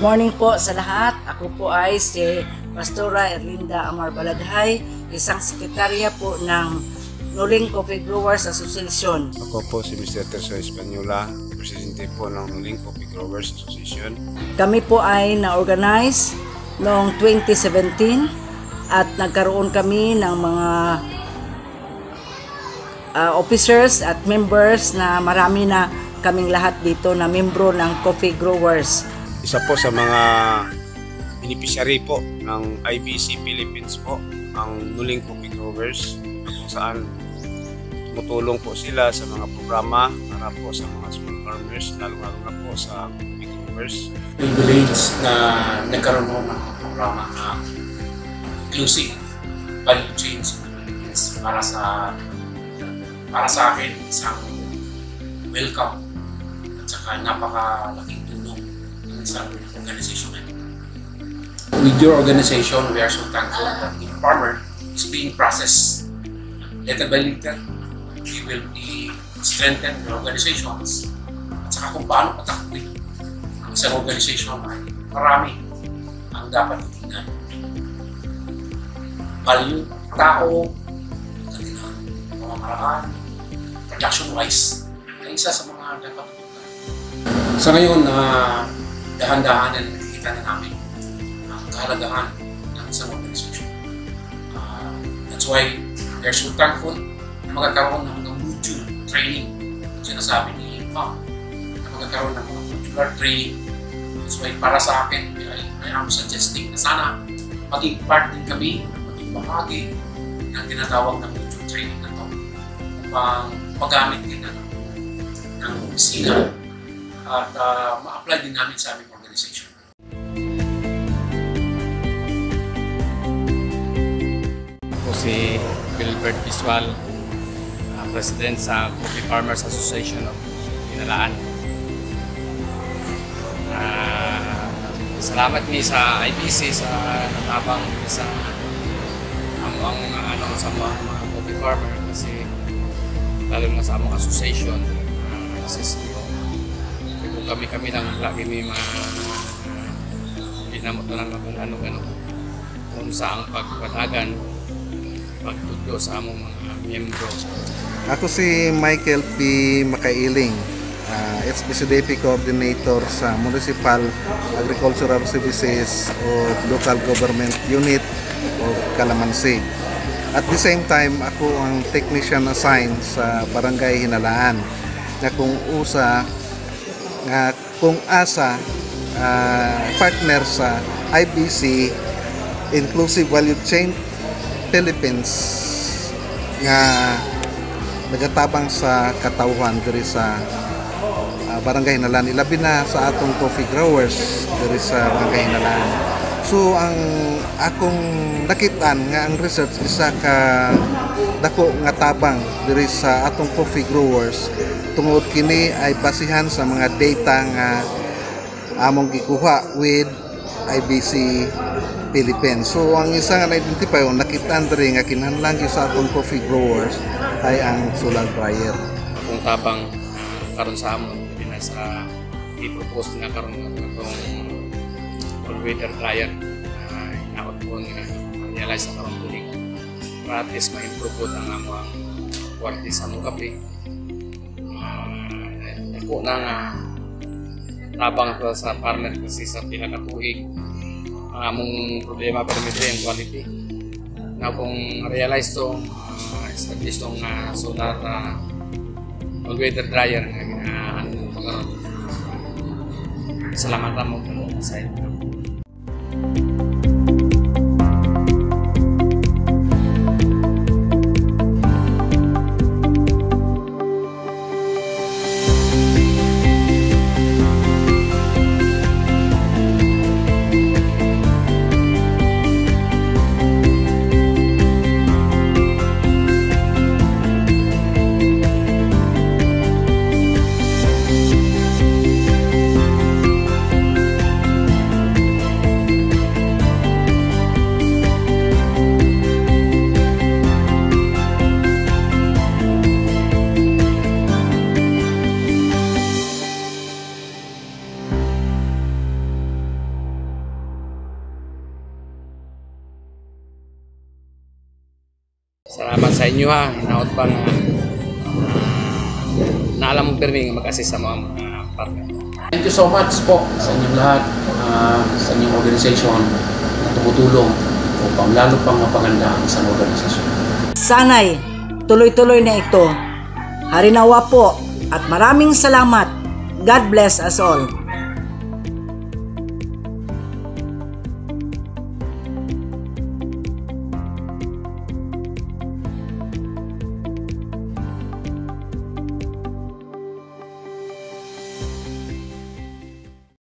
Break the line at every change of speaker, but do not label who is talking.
morning po sa lahat. Ako po ay si Pastora Erlinda Amar Baladhay, isang sekretarya po ng Nuling Coffee Growers Association.
Ako po si Mr. Terso Espanola, presidente po ng Nuling Coffee Growers Association.
Kami po ay na-organize noong 2017 at nagkaroon kami ng mga officers at members na marami na kaming lahat dito na membro ng Coffee Growers.
Isa po sa mga beneficiary po ng IBC Philippines po, ang Nuling Coffee Growers, kung saan tumutulong po sila sa mga programa para po sa mga small farmers, lalo-lalo na po sa coffee growers.
Village na nagkaroon mo ng programa na inclusive value change para sa akin isang welcome at saka napakalaking tulong ng isang organization. With your organization, we are so thankful that the farmer is being processed. Little by little, we will be strengthened the organizations at saka kung paano patakbuhin ang isang organization ay marami ang dapat titingnan. Value, tao, kanilang pamamaraan, production-wise, ay isa sa mga dapat titingnan. Sa ngayon, dahan-dahan na nakikita na namin ang kahalagahan ng isang organization. That's why they're so thankful na magkakaroon ng module training. Sinasabi ni Ma'am na magkakaroon ng modular training. That's why para sa akin, I am suggesting na sana maging part din kami, maging bahagi ng tinatawag na module training na ito upang magamit din ng opisina at ma-apply din namin sa aming organization.
Ako si Gilbert Visual, President sa Coffee Farmers Association of Inalaan. Salamat mi sa IBC sa natabang sa sa mga coffee farmer kasi lalo na sa among association assist mo. Kung kami lang lagi may ginamot na lang ano kung sa ang pagpatagan pagtudlo sa among mga miyembro.
Ako si Michael P. Makailing, SBCDP Coordinator sa Municipal Agricultural Services o Local Government Unit o Calamansi. At the same time, ako ang technician assigned sa Barangay Hinalaan na kung asa partner sa IBC Inclusive Value Chain Philippines nga nagatabang sa katawhan diri sa Barangay Hinalaan, ilabi na sa atong coffee growers diri sa Barangay Hinalaan. So ang akong nakitaan nga ang research isa ka dako nga tabang diri sa atong coffee growers tungod kini ay basihan sa mga data nga among gikuha with IBC Philippines. So ang isa nga na-identify o nakitaan diri nga kinahanglan sa atong coffee growers ay ang solar dryer.
Kung tabang karon sa amon sa i-propose na karon itong all-weather dryer inaot po nga realize na karon tuling para at least ma-improve po ang among quality sa among kape. Ako na tabang ko sa farmer kasi sa pila na tuig ang among problema permito yung quality. Na kung realize to establish tong solar all-weather dryer salamatan mo sa inyo. Salamat sa inyo ha. Hinaot pa nga naalam mo pirmi nga mag-assist sa mga partner.
Thank you so much po sa inyong lahat, sa inyong organization na tumutulong upang lalo pang mapaganda ang isang organisasyon.
Sana'y tuloy-tuloy na ito. Harinawa po at maraming salamat. God bless us all.